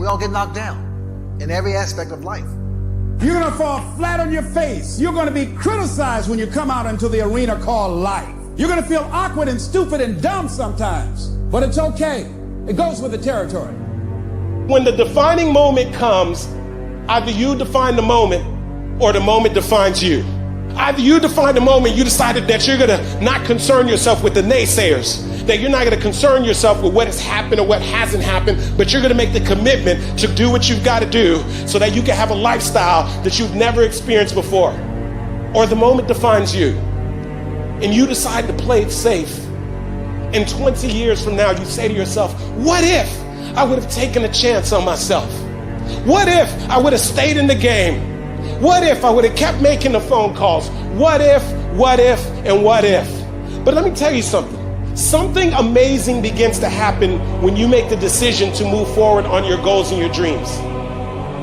We all get knocked down in every aspect of life. You're going to fall flat on your face. You're going to be criticized when you come out into the arena called life. You're going to feel awkward and stupid and dumb sometimes, but it's okay. It goes with the territory. When the defining moment comes, either you define the moment or the moment defines you. Either you define the moment, you decided that you're going to not concern yourself with the naysayers, that you're not going to concern yourself with what has happened or what hasn't happened, but you're going to make the commitment to do what you've got to do so that you can have a lifestyle that you've never experienced before. Or the moment defines you, and you decide to play it safe. And 20 years from now, you say to yourself, what if I would have taken a chance on myself? What if I would have stayed in the game? What if I would have kept making the phone calls? What if, and what if? But let me tell you something. Something amazing begins to happen when you make the decision to move forward on your goals and your dreams.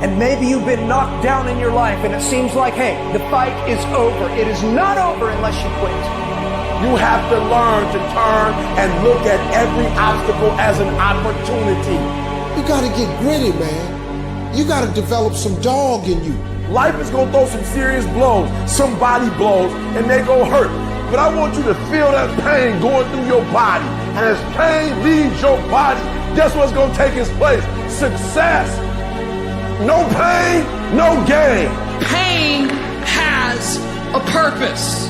And maybe you've been knocked down in your life and it seems like, hey, the fight is over. It is not over unless you quit. You have to learn to turn and look at every obstacle as an opportunity. You gotta get gritty, man. You gotta develop some dog in you. Life is gonna throw some serious blows, some body blows, and they gonna hurt. But I want you to feel that pain going through your body. And as pain leaves your body, guess what's gonna take its place? Success. No pain, no gain. Pain has a purpose.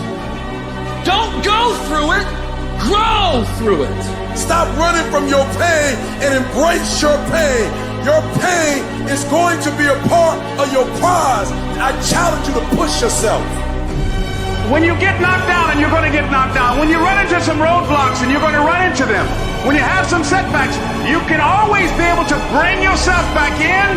Don't go through it, grow through it. Stop running from your pain and embrace your pain. Your pain is going to be a part of your prize. I challenge you to push yourself. When you get knocked down, and you're going to get knocked down, when you run into some roadblocks, and you're going to run into them, when you have some setbacks, you can always be able to bring yourself back in,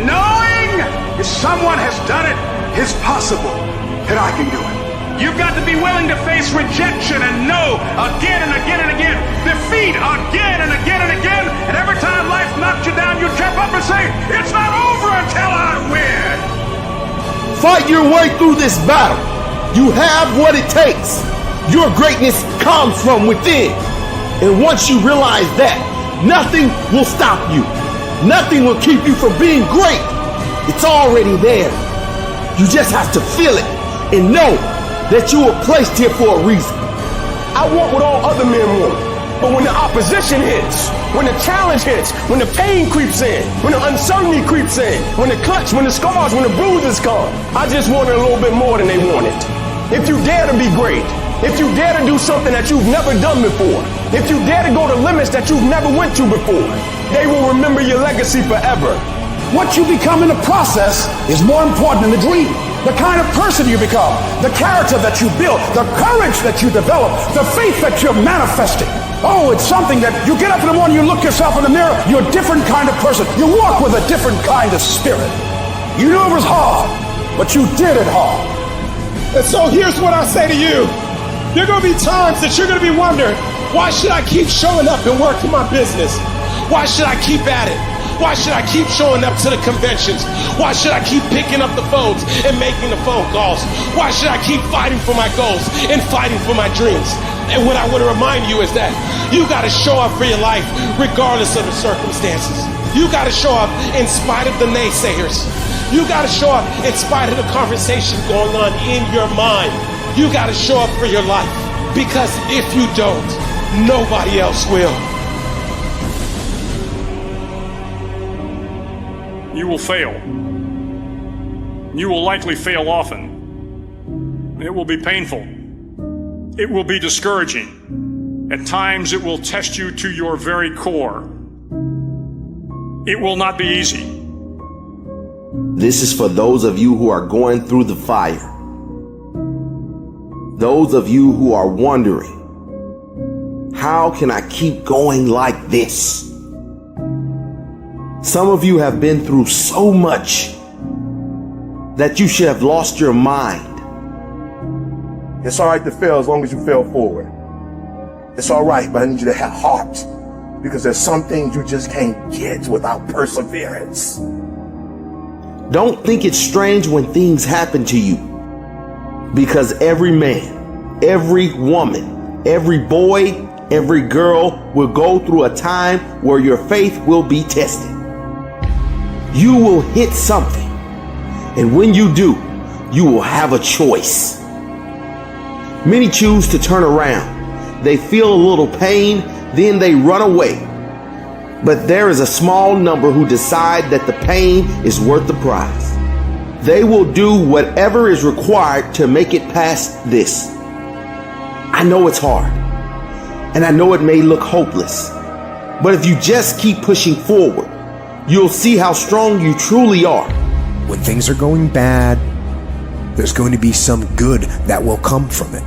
knowing if someone has done it, it's possible that I can do it. You've got to be willing to face rejection and no again and again and again, defeat again and again and again, and every time life knocks you down, you jump up and say, it's not over until I win. Fight your way through this battle. You have what it takes. Your greatness comes from within. And once you realize that, nothing will stop you. Nothing will keep you from being great. It's already there. You just have to feel it and know that you were placed here for a reason. I want what all other men want. But when the opposition hits, when the challenge hits, when the pain creeps in, when the uncertainty creeps in, when the cuts, when the scars, when the bruises come, I just wanted a little bit more than they wanted. If you dare to be great, if you dare to do something that you've never done before, if you dare to go to limits that you've never went to before, they will remember your legacy forever. What you become in the process is more important than the dream. The kind of person you become, the character that you build, the courage that you develop, the faith that you're manifesting. Oh, it's something that you get up in the morning, you look yourself in the mirror, you're a different kind of person. You walk with a different kind of spirit. You knew it was hard, but you did it hard. And so here's what I say to you. There are going to be times that you're going to be wondering, why should I keep showing up and working my business? Why should I keep at it? Why should I keep showing up to the conventions? Why should I keep picking up the phones and making the phone calls? Why should I keep fighting for my goals and fighting for my dreams? And what I want to remind you is that you got to show up for your life regardless of the circumstances. You got to show up in spite of the naysayers. You got to show up in spite of the conversation going on in your mind. You got to show up for your life, because if you don't, nobody else will. You will fail. You will likely fail often. It will be painful. It will be discouraging. At times it will test you to your very core. It will not be easy. This is for those of you who are going through the fire. Those of you who are wondering, how can I keep going like this? Some of you have been through so much that you should have lost your mind. It's all right to fail as long as you fail forward. It's all right, but I need you to have heart, because there's some things you just can't get without perseverance. Don't think it's strange when things happen to you, because every man, every woman, every boy, every girl will go through a time where your faith will be tested. You will hit something. And when you do, you will have a choice. Many choose to turn around. They feel a little pain, then they run away. But there is a small number who decide that the pain is worth the prize. They will do whatever is required to make it past this. I know it's hard, and I know it may look hopeless, but if you just keep pushing forward, you'll see how strong you truly are. When things are going bad, there's going to be some good that will come from it.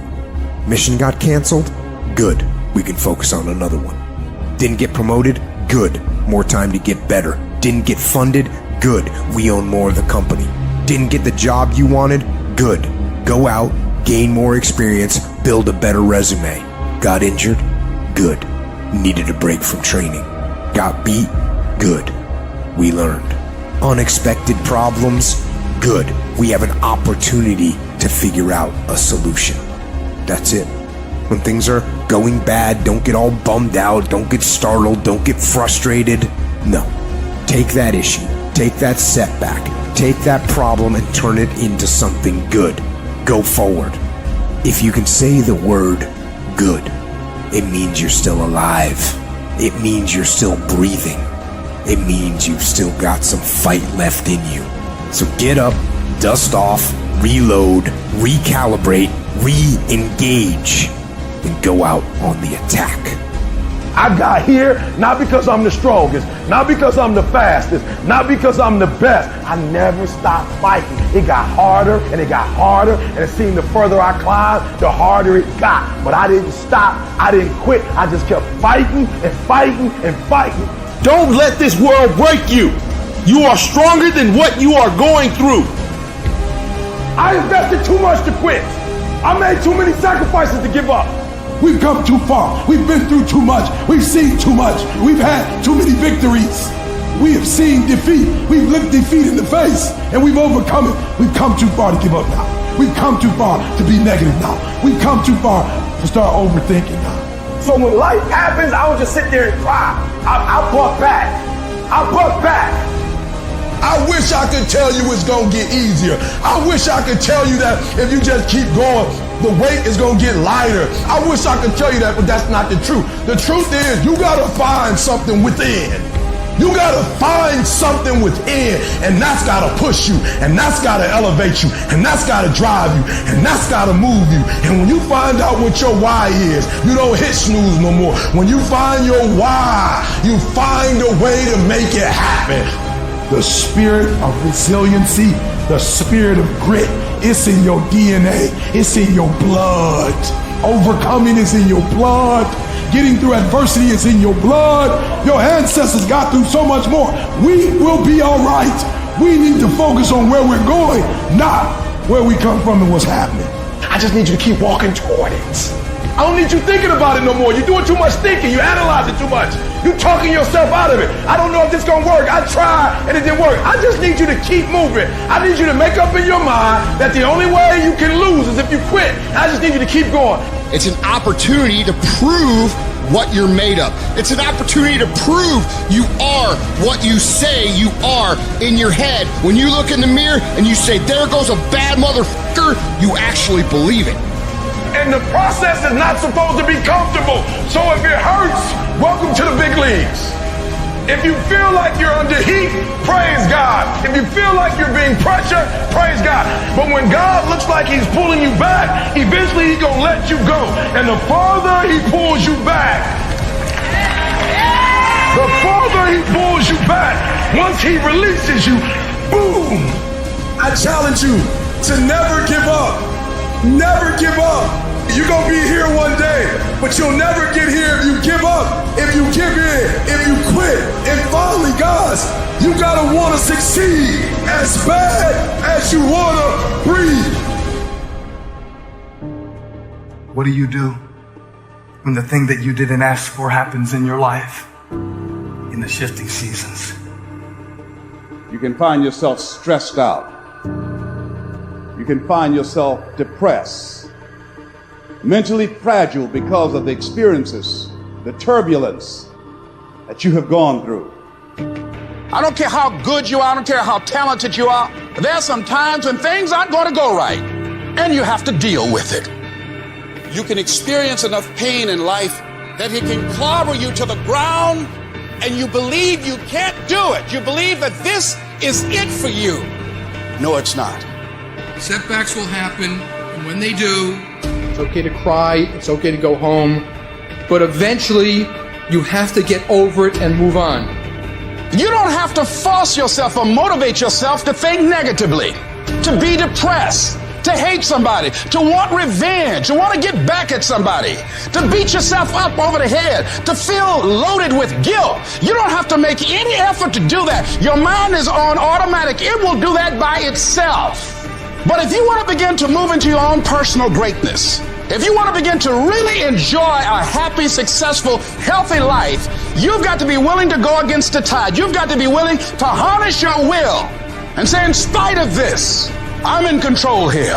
Mission got canceled? Good. We can focus on another one. Didn't get promoted? Good. More time to get better. Didn't get funded? Good. We own more of the company. Didn't get the job you wanted? Good. Go out, gain more experience, build a better resume. Got injured? Good. Needed a break from training. Got beat? Good. We learned. Unexpected problems? Good. We have an opportunity to figure out a solution. That's it. When things are going bad, don't get all bummed out, don't get startled, don't get frustrated. No. Take that issue, take that setback, take that problem and turn it into something good. Go forward. If you can say the word good, it means you're still alive. It means you're still breathing. It means you've still got some fight left in you. So get up, dust off, reload, recalibrate, re-engage, and go out on the attack. I got here not because I'm the strongest, not because I'm the fastest, not because I'm the best. I never stopped fighting. It got harder and it got harder, and it seemed the further I climbed, the harder it got. But I didn't stop. I didn't quit. I just kept fighting and fighting and fighting. Don't let this world break you. You are stronger than what you are going through. I invested too much to quit. I made too many sacrifices to give up. We've come too far. We've been through too much. We've seen too much. We've had too many victories. We have seen defeat. We've looked defeat in the face and we've overcome it. We've come too far to give up now. We've come too far to be negative now. We've come too far to start overthinking now. So when life happens, I would just sit there and cry. I buck back. I buck back. I wish I could tell you it's gonna get easier. I wish I could tell you that if you just keep going, the weight is gonna get lighter. I wish I could tell you that, but that's not the truth. The truth is you gotta find something within. You gotta find something within, and that's gotta push you, and that's gotta elevate you, and that's gotta drive you, and that's gotta move you. And when you find out what your why is, you don't hit snooze no more. When you find your why, you find a way to make it happen. The spirit of resiliency, the spirit of grit, it's in your DNA, it's in your blood. Overcoming is in your blood. Getting through adversity is in your blood. Your ancestors got through so much more. We will be all right. We need to focus on where we're going, not where we come from and what's happening. I just need you to keep walking toward it. I don't need you thinking about it no more. You're doing too much thinking. You analyze it too much. You're talking yourself out of it. I don't know if this is going to work. I tried and it didn't work. I just need you to keep moving. I need you to make up in your mind that the only way you can lose is if you quit. I just need you to keep going. It's an opportunity to prove what you're made of. It's an opportunity to prove you are what you say you are in your head. When you look in the mirror and you say, there goes a bad motherfucker, you actually believe it. And the process is not supposed to be comfortable. So if it hurts, welcome to the big leagues. If you feel like you're under heat, praise God. If you feel like you're being pressured, praise God. But when God looks like he's pulling you back, eventually he's gonna let you go. And the farther he pulls you back, the farther he pulls you back, once he releases you, boom. I challenge you to never give up. Never give up. You're gonna be here one day, but you'll never get here if you give up, if you give in, if you quit. And finally, guys, you gotta wanna succeed as bad as you wanna breathe. What do you do when the thing that you didn't ask for happens in your life in the shifting seasons? You can find yourself stressed out. You can find yourself depressed, mentally fragile because of the experiences, the turbulence that you have gone through. I don't care how good you are. I don't care how talented you are. There are some times when things aren't going to go right, and you have to deal with it. You can experience enough pain in life that it can clobber you to the ground, and you believe you can't do it. You believe that this is it for you. No, it's not. Setbacks will happen, and when they do, it's okay to cry, it's okay to go home, but eventually you have to get over it and move on. You don't have to force yourself or motivate yourself to think negatively, to be depressed, to hate somebody, to want revenge, to want to get back at somebody, to beat yourself up over the head, to feel loaded with guilt. You don't have to make any effort to do that. Your mind is on automatic. It will do that by itself. But if you want to begin to move into your own personal greatness, if you want to begin to really enjoy a happy, successful, healthy life, you've got to be willing to go against the tide. You've got to be willing to harness your will and say, in spite of this, I'm in control here.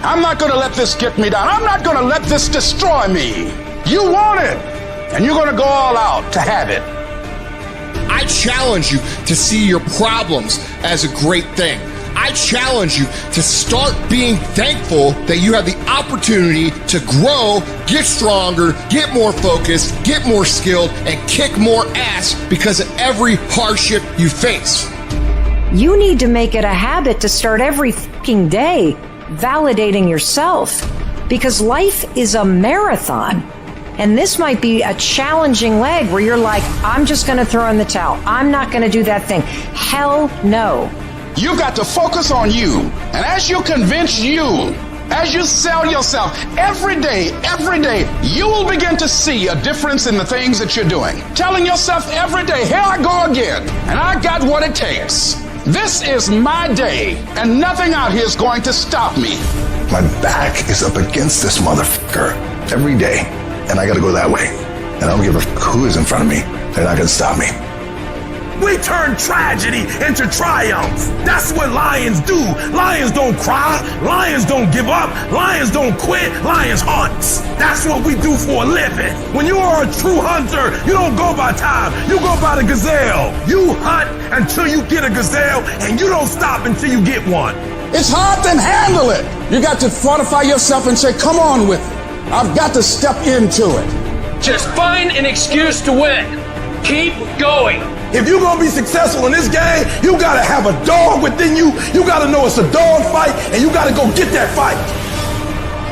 I'm not going to let this get me down. I'm not going to let this destroy me. You want it, and you're going to go all out to have it. I challenge you to see your problems as a great thing. I challenge you to start being thankful that you have the opportunity to grow, get stronger, get more focused, get more skilled, and kick more ass because of every hardship you face. You need to make it a habit to start every fucking day validating yourself, because life is a marathon. And this might be a challenging leg where you're like, I'm just going to throw in the towel. I'm not going to do that thing. Hell no. You've got to focus on you. And as you convince you, as you sell yourself every day, you will begin to see a difference in the things that you're doing. Telling yourself every day, here I go again, and I got what it takes. This is my day, and nothing out here is going to stop me. My back is up against this motherfucker every day, and I gotta go that way. And I don't give a who is in front of me. They're not gonna stop me. We turn tragedy into triumph. That's what lions do. Lions don't cry. Lions don't give up. Lions don't quit. Lions hunt. That's what we do for a living. When you are a true hunter, you don't go by time. You go by the gazelle. You hunt until you get a gazelle, and you don't stop until you get one. It's hard to handle it. You got to fortify yourself and say, come on with it. I've got to step into it. Just find an excuse to win. Keep going. If you're gonna be successful in this game, you gotta have a dog within you. You gotta know it's a dog fight, and you gotta go get that fight.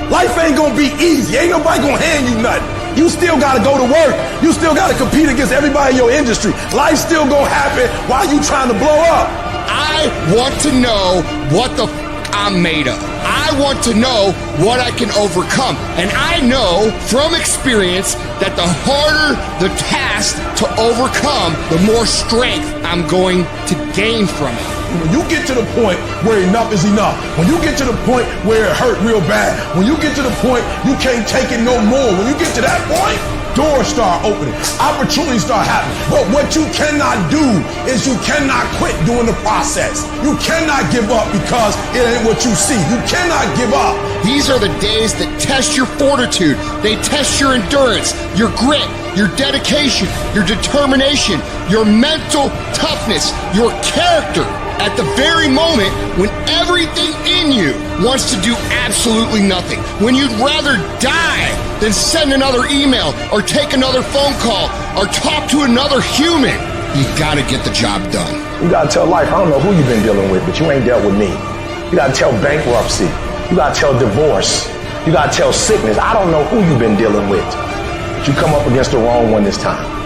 Life ain't gonna be easy. Ain't nobody gonna hand you nothing. You still gotta go to work. You still gotta compete against everybody in your industry. Life's still gonna happen while you trying to blow up. I want to know what the I'm made of. I want to know what I can overcome. And I know from experience that the harder the task to overcome, the more strength I'm going to gain from it. When you get to the point where enough is enough, when you get to the point where it hurt real bad, when you get to the point you can't take it no more, when you get to that point, doors start opening, opportunities start happening. But what you cannot do is you cannot quit doing the process. You cannot give up because it ain't what you see. You cannot give up. These are the days that test your fortitude. They test your endurance, your grit, your dedication, your determination, your mental toughness, your character. At the very moment when everything in you wants to do absolutely nothing, when you'd rather die than send another email or take another phone call or talk to another human, you gotta get the job done. You gotta tell life, I don't know who you've been dealing with, but you ain't dealt with me. You gotta tell bankruptcy. You gotta tell divorce. You gotta tell sickness. I don't know who you've been dealing with, but you come up against the wrong one this time.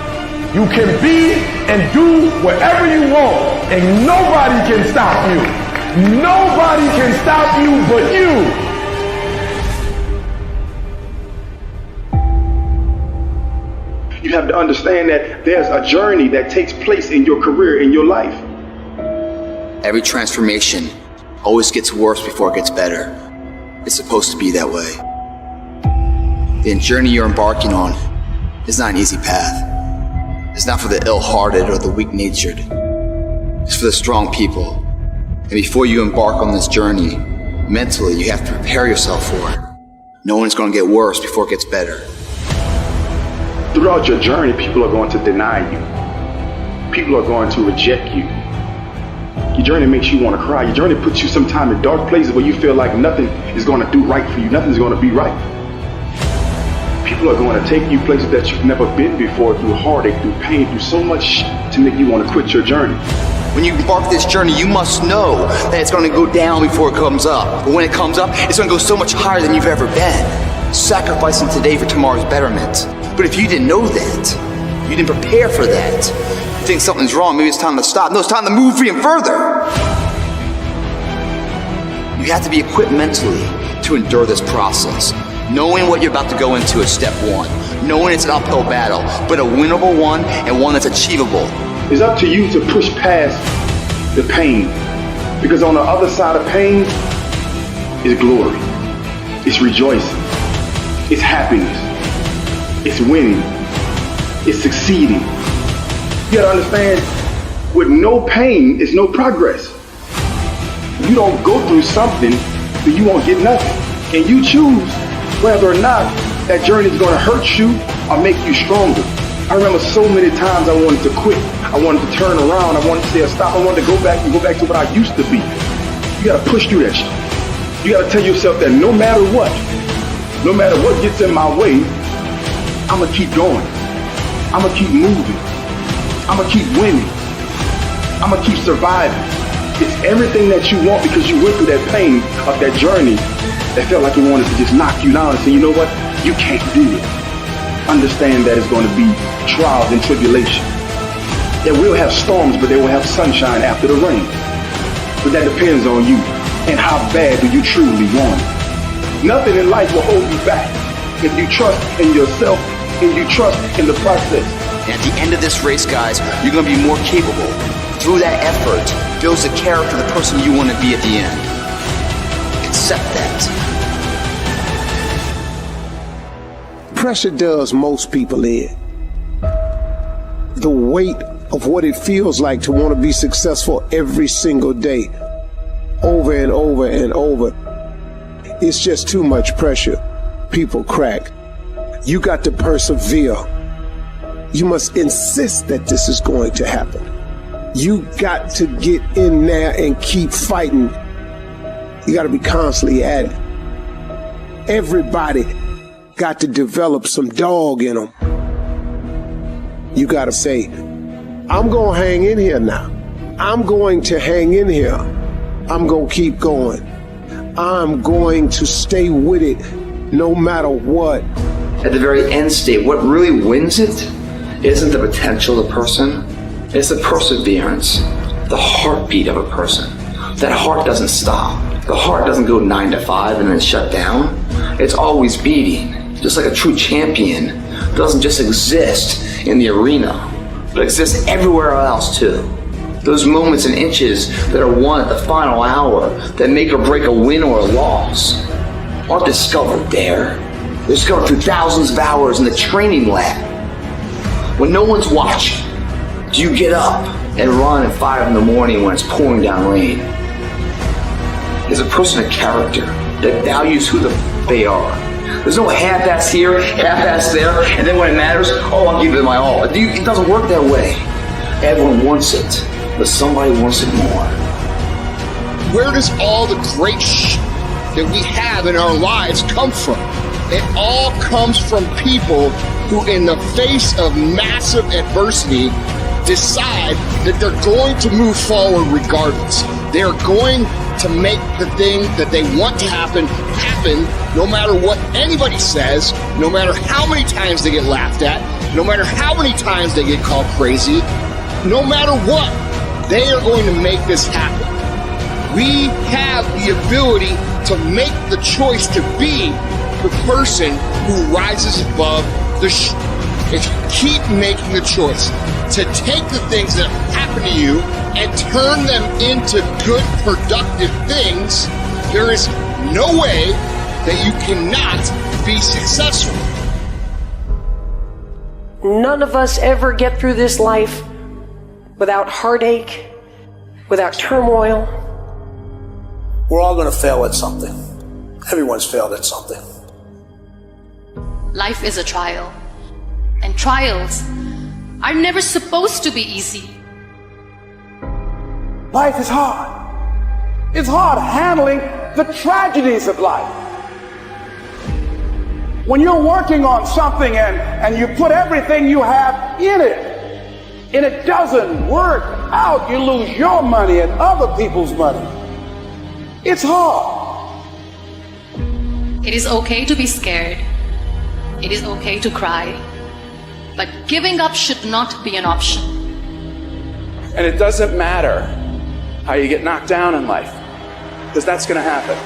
You can be and do whatever you want, and nobody can stop you. Nobody can stop you but you. You have to understand that there's a journey that takes place in your career, in your life. Every transformation always gets worse before it gets better. It's supposed to be that way. The journey you're embarking on is not an easy path. It's not for the ill-hearted or the weak-natured. It's for the strong people. And before you embark on this journey, mentally, you have to prepare yourself for it. Knowing it's going to get worse before it gets better. Throughout your journey, people are going to deny you. People are going to reject you. Your journey makes you want to cry. Your journey puts you sometime in dark places where you feel like nothing is going to do right for you. Nothing's going to be right. People are going to take you places that you've never been before, through heartache, through pain, through so much to make you want to quit your journey. When you embark this journey, you must know that it's going to go down before it comes up. But when it comes up, it's going to go so much higher than you've ever been. Sacrificing today for tomorrow's betterment. But if you didn't know that, you didn't prepare for that, you think something's wrong, maybe it's time to stop. No, it's time to move even further. You have to be equipped mentally to endure this process. Knowing what you're about to go into is step one. Knowing it's an uphill battle, but a winnable one and one that's achievable. It's up to you to push past the pain. Because on the other side of pain is glory. It's rejoicing. It's happiness. It's winning. It's succeeding. You gotta understand, with no pain is no progress. You don't go through something, then you won't get nothing. And you choose whether or not that journey is gonna hurt you or make you stronger. I remember so many times I wanted to quit. I wanted to turn around. I wanted to say stop. I wanted to go back to what I used to be. You gotta push through that shit. You gotta tell yourself that no matter what gets in my way, I'ma keep going. I'ma keep moving. I'ma keep winning. I'ma keep surviving. It's everything that you want because you went through that pain of that journey that felt like it wanted to just knock you down and say, you know what? You can't do it. Understand that it's going to be trials and tribulation. It will have storms, but they will have sunshine after the rain. But that depends on you and how bad do you truly want it. Nothing in life will hold you back if you trust in yourself and you trust in the process. And at the end of this race, guys, you're going to be more capable. Through that effort, builds the character of the person you want to be at the end. Accept that. Pressure does most people in. The weight of what it feels like to want to be successful every single day, over and over and over. It's just too much pressure. People crack. You got to persevere. You must insist that this is going to happen. You got to get in there and keep fighting. You got to be constantly at it. Everybody got to develop some dog in them. You got to say, I'm going to hang in here now. I'm going to hang in here. I'm going to keep going. I'm going to stay with it no matter what. At the very end state, what really wins it isn't the potential of the person, it's the perseverance, the heartbeat of a person. That heart doesn't stop. The heart doesn't go 9 to 5 and then shut down. It's always beating. Just like a true champion doesn't just exist in the arena, but exists everywhere else too. Those moments and inches that are won at the final hour that make or break a win or a loss aren't discovered there. They're discovered through thousands of hours in the training lab. When no one's watching, do you get up and run at 5 in the morning when it's pouring down rain? Is a person a character that values who they are? There's no half-ass here, half-ass there, and then when it matters, oh, I'll give it my all. It doesn't work that way. Everyone wants it, but somebody wants it more. Where does all the great that we have in our lives come from? It all comes from people who, in the face of massive adversity, decide that they're going to move forward regardless. They're going to make the thing that they want to happen no matter what anybody says, no matter how many times they get laughed at, no matter how many times they get called crazy, no matter what, they are going to make this happen. We have the ability to make the choice to be the person who rises above the if you keep making the choice to take the things that happen to you and turn them into good, productive things, there is no way that you cannot be successful. None of us ever get through this life without heartache, without turmoil. We're all going to fail at something. Everyone's failed at something. Life is a trial, and trials are never supposed to be easy. Life is hard. It's hard handling the tragedies of life. When you're working on something and you put everything you have in it, and it doesn't work out, you lose your money and other people's money. It's hard. It is okay to be scared. It is okay to cry. But giving up should not be an option. And it doesn't matter how you get knocked down in life, because that's going to happen.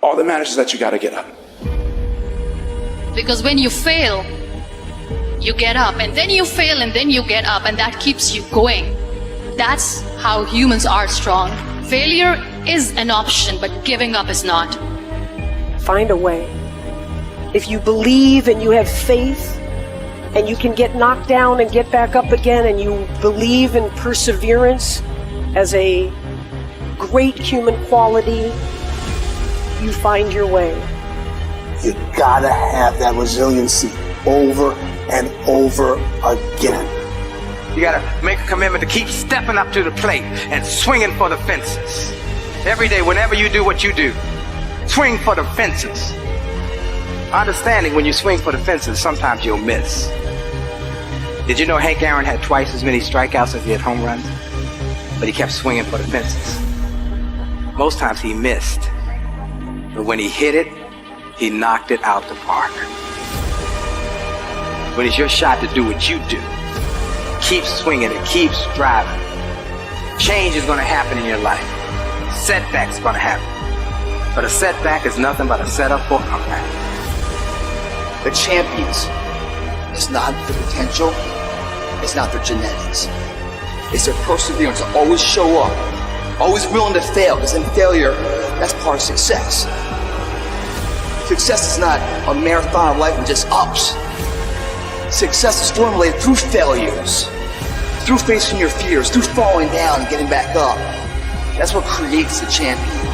All that matters is that you got to get up. Because when you fail, you get up, and then you fail, and then you get up, and that keeps you going. That's how humans are strong. Failure is an option, but giving up is not. Find a way. If you believe and you have faith, and you can get knocked down and get back up again, and you believe in perseverance as a great human quality, you find your way. You gotta have that resiliency over and over again. You gotta make a commitment to keep stepping up to the plate and swinging for the fences. Every day, whenever you do what you do, swing for the fences. Understanding when you swing for the fences, sometimes you'll miss. Did you know Hank Aaron had twice as many strikeouts as he had home runs? But he kept swinging for the fences. Most times he missed. But when he hit it, he knocked it out the park. When it's your shot to do what you do, keep swinging and keep striving. Change is going to happen in your life. Setbacks are going to happen. But a setback is nothing but a setup for a comeback. The champions, it's not their potential, it's not their genetics. It's their perseverance to always show up, always willing to fail, because in failure, that's part of success. Success is not a marathon of life with just ups. Success is formulated through failures, through facing your fears, through falling down and getting back up. That's what creates the champion.